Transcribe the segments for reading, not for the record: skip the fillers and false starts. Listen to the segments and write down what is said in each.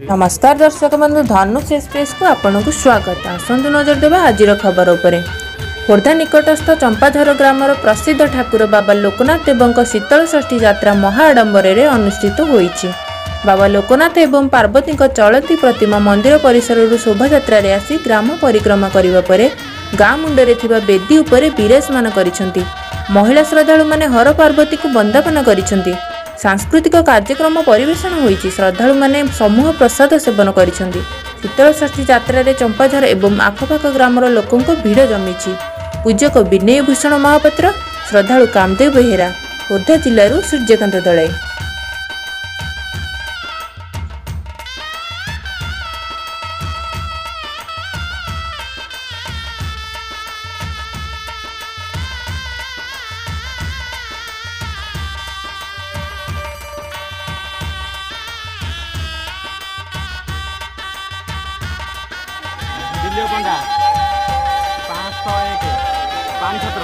नमस्कार दर्शक बंधु धनुष एक्सप्रेस को आपन को स्वागत। आसतु नजर देवा आज खबर उपरे। खोर्धा निकटस्थ चंपाझर ग्रामर प्रसिद्ध ठाकुर बाबा लोकनाथ एवं शीतल षष्ठी यात्रा महाआडंबर अनुष्ठित होईछि। बाबा लोकनाथ एवं पार्वती चलती प्रतिमा मंदिर परिसर शोभायात्रा आसी ग्राम परिक्रमा करने पर गाँ मुंडरे थिबा बेदी उपरे विराजमान करिसेंति। महिला श्रद्धालु माने हर पार्वती को वंदना करिसेंति। सांस्कृतिक कार्यक्रम परिवेषण होईछि। श्रद्धालु माने समूह प्रसाद सेवन करिसेंति। शीतल षष्ठी यात्रा रे चंपाझर एवं आखपाख ग्रामर लोकों भिड़ जमीछि। पूजक विनय भूषण महापात्र, श्रद्धालु कामदेव बेहेरा, खोर्धा जिल्लारू सूर्यकांत दलाई। दिल्ली पंडा 501 पानी छत्र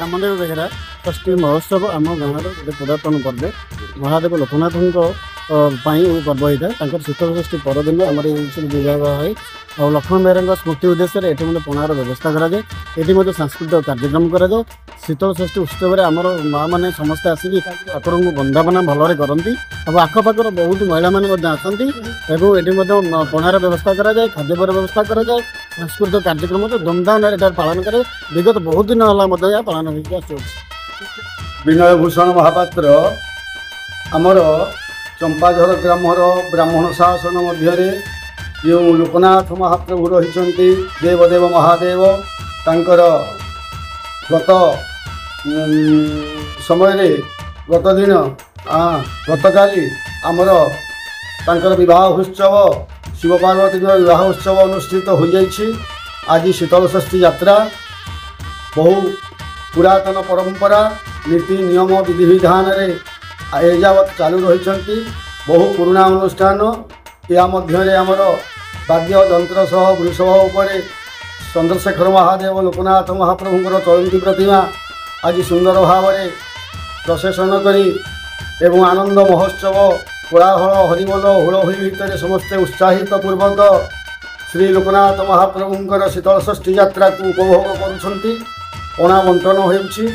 रामदेव बेहेरा षष्ठी महोत्सव आम गाँव गोटे पुरातन पर्व। महादेव लोकनाथ पर्व होता है। शीतल षष्ठी परदिन आम विवाह है और लक्ष्मण बेहरा स्मृति उद्देश्य ये पणार व्यवस्था कराए। ये सांस्कृतिक कार्यक्रम कराए। शीतल षष्ठी उत्सव में आमर माँ मैंने समस्ते आसिक ठाकुर को वंदना भलि करती और आखपाखर बहुत महिला मैंने आसती और ये पणार व्यवस्था कराए, खाद्यपर व्यवस्था कराए। सांस्कृतिक कार्यक्रम धूमधाम पालन करे। विगत बहुत दिन है पालन हो। विनय भूषण महापात्र आमर चंपाझर ग्रामर ब्राह्मण शासन मध्य जो लोकनाथ महाप्रभु रही देवदेव महादेव तांकर गत समय गत दिन गतकाली आमर तांकर विवाह उत्सव शिव पार्वती विवाह उत्सव अनुष्ठित हो जाइछि। आज शीतल षष्ठी यात्रा बहु पुरातन परंपरा नीति नियम विधि विधान एजावत चालू रही। बहु पुराना अनुष्ठान या मध्य आमर वाद्य जंत्र सह वृषभ उपरे चंद्रशेखर महादेव लोकनाथ महाप्रभुंर चलती प्रतिमा आज सुंदर भाव में प्रसेसन करी एवं आनंद महोत्सव कोलाहल हरिबोल हुलहुली भितर समस्ते उत्साहित पूर्वक श्री लोकनाथ महाप्रभुंर शीतल षष्ठी यात्रा को उपभोग करुछंती। पणा बंटन होउछि।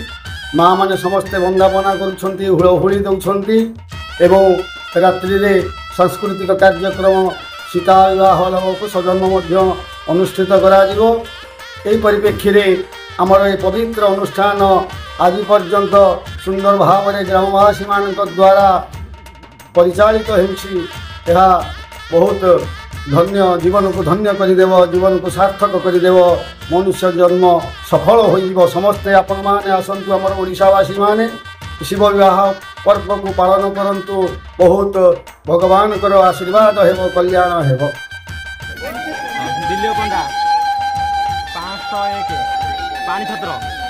माँ माने समस्ते वंदना करुछंती, हुलहुली दउछंती एवं रात्रि रे सांस्कृतिक कार्यक्रम सीता विवाह लोक सजन्म अनुष्ठित करा जिवो। एई परिप्रेक्षी रे आमर ए पवित्र अनुष्ठान आज पर्यंत सुंदर भाव में ग्रामवासी मान द्वारा परिचालित होउछि। यह बहुत धन्य जीवन को धन्य करदेव, जीवन को सार्थक करदेव, मनुष्य जन्म सफल हो। समस्ते आपण माने आसंतु आमर ओडिशावासी माने शिव विवाह पर्व को पालन करंतु। बहुत भगवान को आशीर्वाद हेबो, कल्याण हेबो। दिल्ली पंडा 501 पानी छत्र